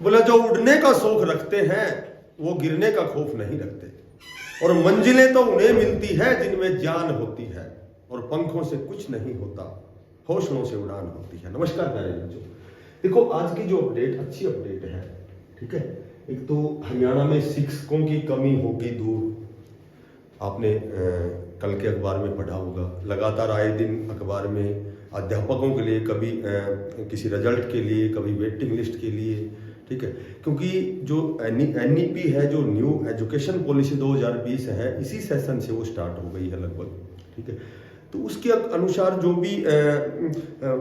बोला जो उड़ने का शौक रखते हैं वो गिरने का खौफ नहीं रखते, और मंजिलें तो उन्हें मिलती है जिनमें जान होती है, और पंखों से कुछ नहीं होता, हौसलों से उड़ान होती है। नमस्कार प्यारे बच्चों, देखो आज की जो अपडेट अच्छी अपडेट है, ठीक है। एक तो हरियाणा में शिक्षकों की कमी होगी दूर, आपने कल के अखबार में पढ़ा होगा। लगातार आए दिन अखबार में अध्यापकों के लिए कभी किसी रिजल्ट के लिए, कभी वेटिंग लिस्ट के लिए, ठीक है। क्योंकि जो NEP है, जो न्यू एजुकेशन पॉलिसी 2020 है, इसी सेशन से वो स्टार्ट हो गई है लगभग, ठीक है। तो उसके अनुसार जो भी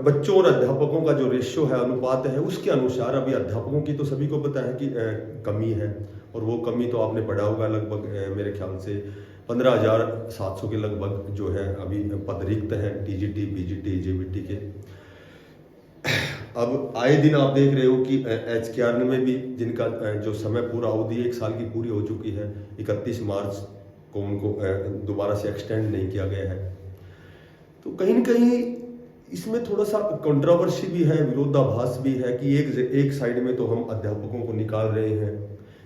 बच्चों और अध्यापकों का जो रेशियो है, अनुपात है, उसके अनुसार अभी अध्यापकों की तो सभी को पता है कि कमी है, और वो कमी तो आपने पढ़ा होगा लगभग मेरे ख्याल से 15,700 के लगभग जो है अभी पद रिक्त हैं TGT, PGT, JBT के। अब आए दिन आप देख रहे हो कि HKR में भी जिनका जो समय पूरा अवधि 1 साल की पूरी हो चुकी है, 31 मार्च को उनको दोबारा से एक्सटेंड नहीं किया गया है। तो कहीं न कहीं इसमें थोड़ा सा कंट्रोवर्सी भी है, विरोधाभास भी है कि एक साइड में तो हम अध्यापकों को निकाल रहे हैं,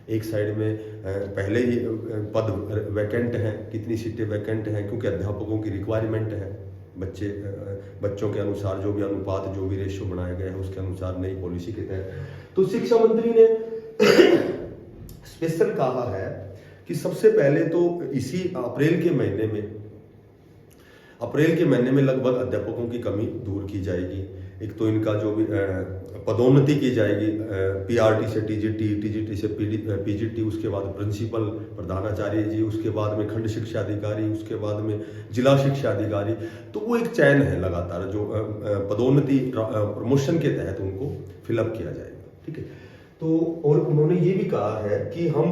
एक साइड में पहले ही पद वैकेंट हैं, कितनी सीटें वैकेंट हैं, क्योंकि अध्यापकों की रिक्वायरमेंट है। बच्चों के अनुसार जो भी अनुपात, जो भी रेशियो बनाया गया है, उसके अनुसार नई पॉलिसी के तहत तो शिक्षा मंत्री ने स्पेशल कहा है कि सबसे पहले तो इसी अप्रैल के महीने में लगभग अध्यापकों की कमी दूर की जाएगी। एक तो इनका जो भी पदोन्नति की जाएगी, PRT से TGT, TGT से PGT, उसके बाद प्रिंसिपल, प्रधानाचार्य जी, उसके बाद में खंड शिक्षा अधिकारी, उसके बाद में जिला शिक्षा अधिकारी। तो वो एक चयन है लगातार जो पदोन्नति प्रमोशन के तहत उनको फिलअप किया जाएगा, ठीक है। तो और उन्होंने ये भी कहा है कि हम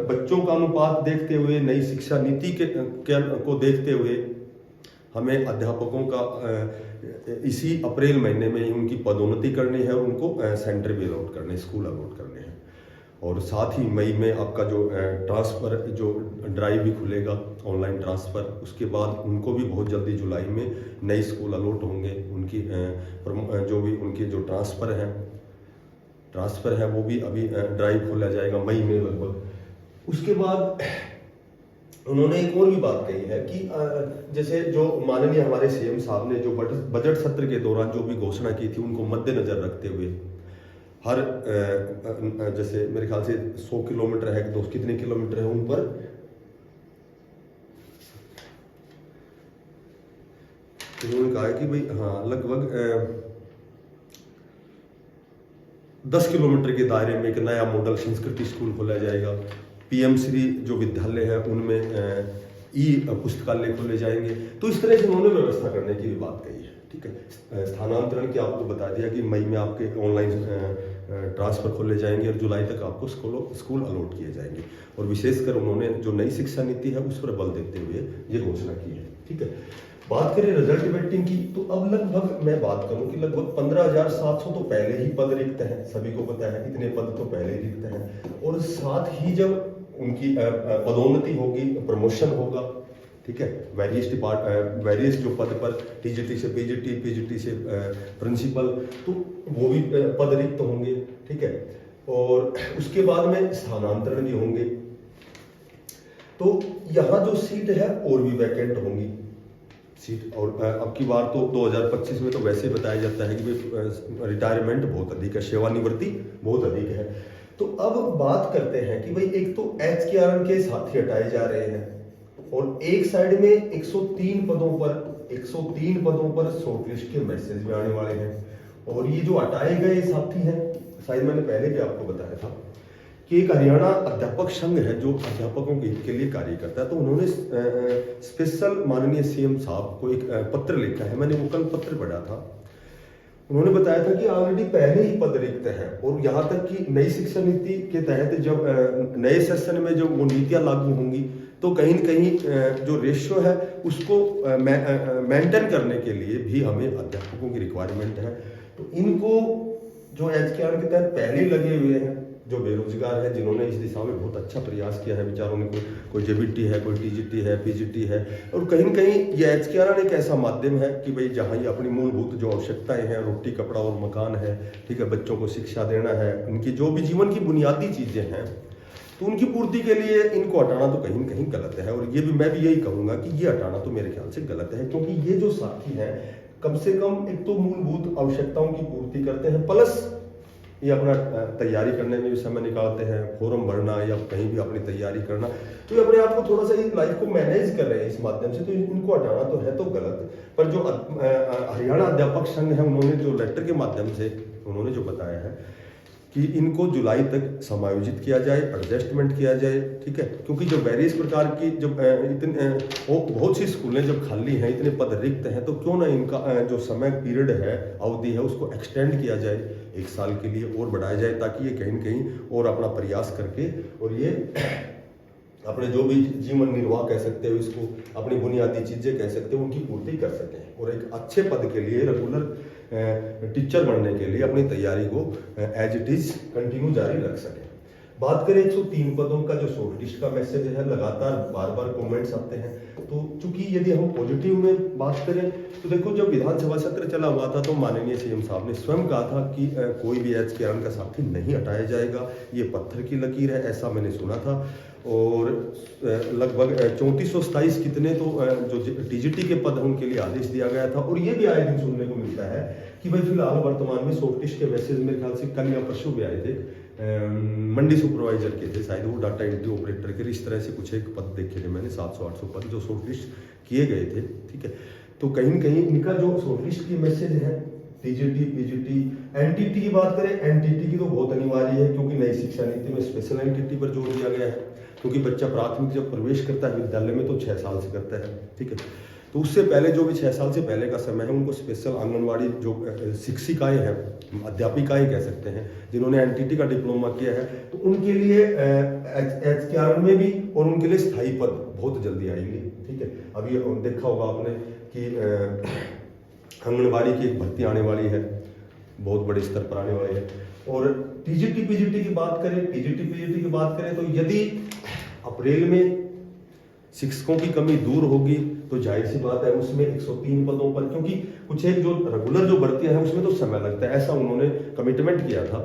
बच्चों का अनुपात देखते हुए, नई शिक्षा नीति को देखते हुए हमें अध्यापकों का इसी अप्रैल महीने में ही उनकी पदोन्नति करनी है, और उनको सेंटर भी अलॉट करने, स्कूल अलॉट करने हैं। और साथ ही मई में आपका जो ट्रांसफ़र जो ड्राइव भी खुलेगा, ऑनलाइन ट्रांसफ़र, उसके बाद उनको भी बहुत जल्दी जुलाई में नई स्कूल अलॉट होंगे। उनकी जो भी उनके जो ट्रांसफ़र है वो भी अभी ड्राइव खोला जाएगा मई में लगभग। उसके बाद उन्होंने एक और भी बात कही है कि जैसे जो माननीय हमारे CM साहब ने जो बजट सत्र के दौरान जो भी घोषणा की थी, उनको मद्देनजर रखते हुए हर जैसे मेरे ख्याल से 100 किलोमीटर है, दोस्त कितने किलोमीटर है उन पर, उन्होंने कहा है कि भाई हाँ लगभग 10 किलोमीटर के दायरे में एक नया मॉडल संस्कृति स्कूल खोला जाएगा। PM श्री जो विद्यालय है उनमें पुस्तकालय खोले जाएंगे। तो इस तरह से उन्होंने व्यवस्था करने की भी बात कही है, ठीक है। स्थानांतरण की आपको बता दिया कि मई में आपके ऑनलाइन ट्रांसफर खोले जाएंगे और जुलाई तक आपको स्कूल अलॉट किए जाएंगे। और विशेषकर उन्होंने जो नई शिक्षा नीति है उस पर बल देते हुए ये घोषणा की है, ठीक है। बात करें रिजल्ट वेटिंग की, तो अब लगभग मैं बात करूं कि लगभग 15,700 तो पहले ही पद रिक्त हैं, सभी को पता है इतने पद तो पहले ही रिक्त हैं। और साथ ही जब उनकी पदोन्नति होगी, प्रमोशन होगा, ठीक है, वेरियस जो पद पर TGT से PGT से प्रिंसिपल, तो वो भी पद रिक्त होंगे, ठीक है। और उसके बाद में स्थानांतरण भी होंगे। तो यहाँ जो सीट है और भी वैकेंट होंगी सीट। और अब की बार तो 2025 में तो वैसे बताया जाता है कि रिटायरमेंट बहुत अधिक है, सेवानिवृत्ति बहुत अधिक है। तो अब बात करते हैं कि भाई एक तो HKR के साथी हटाए जा रहे हैं, और एक साइड में 103 पदों पर शॉर्टलिस्ट के मैसेज भी आने वाले हैं। और ये जो हटाए गए साथी हैं, शायद मैंने पहले भी आपको बताया था कि एक हरियाणा अध्यापक संघ है जो अध्यापकों के हित के लिए कार्य करता है। तो उन्होंने स्पेशल माननीय CM साहब को एक पत्र लिखा है, मैंने वो कल पत्र पढ़ा था। उन्होंने बताया था कि ऑलरेडी पहले ही पद रिक्त है, और यहाँ तक कि नई शिक्षा नीति के तहत जब नए सेशन में जब वो नीतियाँ लागू होंगी तो कहीं न कहीं जो रेशियो है उसको मेंटेन करने के लिए भी हमें अध्यापकों की रिक्वायरमेंट है। तो इनको जो HKR के तहत पहले ही लगे हुए हैं, जो बेरोजगार है, जिन्होंने इस दिशा में बहुत अच्छा प्रयास किया है, बेचारों ने कोई जेबीटी है, कोई टीजीटी है, पीजीटी है, और कहीं न कहीं ये एचकेआरएन एक ऐसा माध्यम है कि भाई जहाँ ये अपनी मूलभूत जो आवश्यकताएं हैं, रोटी कपड़ा और मकान है, ठीक है, बच्चों को शिक्षा देना है, उनकी जो भी जीवन की बुनियादी चीज़ें हैं, तो उनकी पूर्ति के लिए इनको हटाना तो कहीं न कहीं गलत है। और ये भी मैं भी यही कहूँगा कि ये हटाना तो मेरे ख्याल से गलत है, क्योंकि ये जो साथी हैं कम से कम एक तो मूलभूत आवश्यकताओं की पूर्ति करते हैं, प्लस ये अपना तैयारी करने में भी समय निकालते हैं, फॉर्म भरना या कहीं भी अपनी तैयारी करना, तो ये अपने आप को थोड़ा सा इस लाइफ को मैनेज कर रहे हैं इस माध्यम से, तो इनको हटाना तो है तो गलत। पर जो हरियाणा अध्यापक संघ है, उन्होंने जो लेटर के माध्यम से उन्होंने जो बताया है कि इनको जुलाई तक समायोजित किया जाए, एडजस्टमेंट किया जाए, ठीक है, क्योंकि जो वेरियस प्रकार की जब इतने बहुत सी स्कूलें जब खाली हैं, इतने पद रिक्त हैं, तो क्यों ना इनका जो समय पीरियड है, अवधि है, उसको एक्सटेंड किया जाए, 1 साल के लिए और बढ़ाया जाए, ताकि ये कहीं न कहीं और अपना प्रयास करके और ये अपने जो भी जीवन निर्वाह कह सकते हो, इसको अपनी बुनियादी चीज़ें कह सकते हो, उनकी पूर्ति कर सकें और एक अच्छे पद के लिए रेगुलर टीचर बनने के लिए अपनी तैयारी को एज इट इज कंटिन्यू जारी रख सकें। बात करें 103 पदों का जो शॉर्ट लिस्ट का मैसेज है, लगातार बार बार कमेंट्स आते हैं, तो चूंकि यदि हम पॉजिटिव में बात करें तो देखो, जब विधानसभा सत्र चला हुआ था तो माननीय सीएम साहब ने स्वयं कहा था कि कोई भी एचकेआरएन का साथी नहीं हटाया जाएगा, ये पत्थर की लकीर है, ऐसा मैंने सुना था। और लगभग 3427 कितने तो जो टीजीटी के पद हैं उनके लिए आदेश दिया गया था। और ये भी आए दिन सुनने को मिलता है कि भाई फिलहाल वर्तमान में शॉर्ट लिस्ट के मैसेज मेरे ख्याल से कल या परसों भी आए थे, मंडी सुपरवाइजर के थे शायद, वो डाटा एंट्री ऑपरेटर के, इस तरह से कुछ एक पद देखे थे मैंने, 700-800 पद जो शॉर्ट लिस्ट किए गए थे, ठीक है। तो कहीं न कहीं इनका जो शॉर्ट लिस्ट की मैसेज है, टीजीटी, पीजीटी, एनटीटी की बात करें, एनटीटी की तो बहुत अनिवार्य है, क्योंकि नई शिक्षा नीति में स्पेशल एनटीटी पर जोर दिया गया है, क्योंकि बच्चा प्राथमिक जब प्रवेश करता है विद्यालय में तो 6 साल से करता है, ठीक है, तो उससे पहले जो भी 6 साल से पहले का समय है, उनको स्पेशल आंगनवाड़ी जो शिक्षिकाएं हैं, अध्यापिकाएं कह सकते हैं, जिन्होंने एनटीटी का डिप्लोमा किया है, तो उनके लिए एचकेआरएन में भी और उनके लिए स्थायी पद बहुत जल्दी आएंगे, ठीक है। अभी देखा होगा आपने कि आंगनबाड़ी की एक भर्ती आने वाली है, बहुत बड़े स्तर पर आने वाली है। और टीजीटी पीजीटी की बात करें, टीजीटी पीजीटी की बात करें, तो यदि अप्रैल में शिक्षकों की कमी दूर होगी तो जाहिर सी बात है उसमें 103 पदों पर, क्योंकि कुछ एक जो रेगुलर जो भर्तियां हैं उसमें तो समय लगता है, ऐसा उन्होंने कमिटमेंट किया था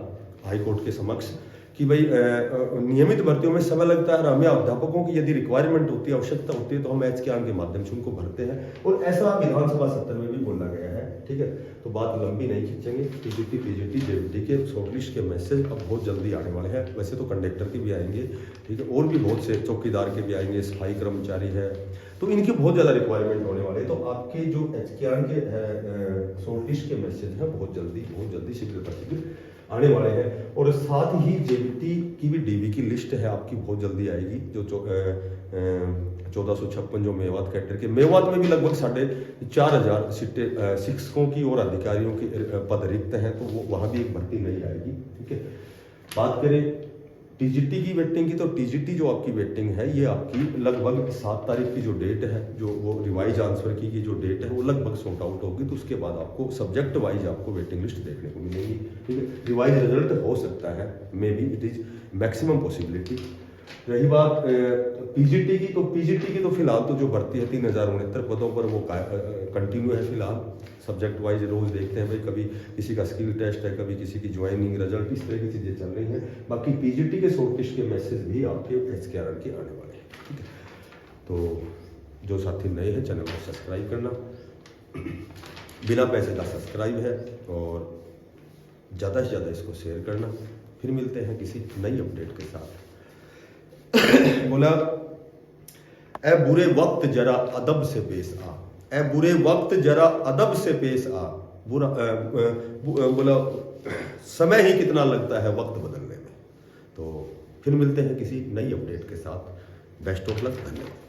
हाईकोर्ट के समक्ष कि भाई नियमित भर्तियों में समय लगता है, और हमें अध्यापकों की यदि रिक्वायरमेंट होती है, आवश्यकता होती है, तो हम एचकेआरएन के माध्यम से उनको भरते हैं, और ऐसा विधानसभा सत्र में भी बोला गया है, ठीक है। तो बात लंबी नहीं खींचेंगे, टीजीटी पीजीटी जेबीटी के शॉर्ट लिस्ट के मैसेज अब बहुत जल्दी आने वाले हैं। वैसे तो कंडक्टर के भी आएंगे, ठीक है, और भी बहुत से चौकीदार के भी आएंगे, सफाई कर्मचारी है, तो इनकी बहुत ज़्यादा रिक्वायरमेंट होने वाले हैं। तो आपके जो एचकेआरएन के शॉर्ट लिस्ट के मैसेज हैं बहुत जल्दी शीघ्र आने वाले हैं। और साथ ही जेबीटी की भी डीबी की लिस्ट है आपकी बहुत जल्दी आएगी, जो 1456 जो मेवात कैडर के, मेवात में भी लगभग 4500 सीटें शिक्षकों की और अधिकारियों की पद रिक्त हैं, तो वो वहाँ भी एक भर्ती नहीं आएगी, ठीक है। बात करें टीजीटी की वेटिंग की, तो टीजीटी जो आपकी वेटिंग है ये आपकी लगभग 7 तारीख की जो डेट है, जो वो रिवाइज आंसर की जो डेट है वो लगभग सॉर्ट आउट होगी, तो उसके बाद आपको सब्जेक्ट वाइज आपको वेटिंग लिस्ट देखने को मिलेगी, ठीक है। रिवाइज रिजल्ट हो सकता है, may be it is maximum possibility. रही बात पीजीटी की, तो पीजीटी की तो फिलहाल तो जो भर्ती है 3069 पदों पर वो कंटिन्यू है फिलहाल, सब्जेक्ट वाइज रोज देखते हैं भाई, कभी किसी का स्किल टेस्ट है, कभी किसी की ज्वाइनिंग रिजल्ट, इस तरह की चीज़ें चल रही हैं। बाकी पीजीटी के शॉर्ट लिस्ट के मैसेज भी आपके एचकेआरएन के आने वाले हैं, ठीक है। तो जो साथी नए हैं चैनल को सब्सक्राइब करना, बिना पैसे का सब्सक्राइब है, और ज़्यादा से ज़्यादा इसको शेयर करना। फिर मिलते हैं किसी नई अपडेट के साथ। बोला, ए बुरे वक्त जरा अदब से पेश आ, ए बुरे वक्त जरा अदब से पेश आ, बोला समय ही कितना लगता है वक्त बदलने में। तो फिर मिलते हैं किसी नई अपडेट के साथ। बेस्ट ऑफ लक, धन्यवाद।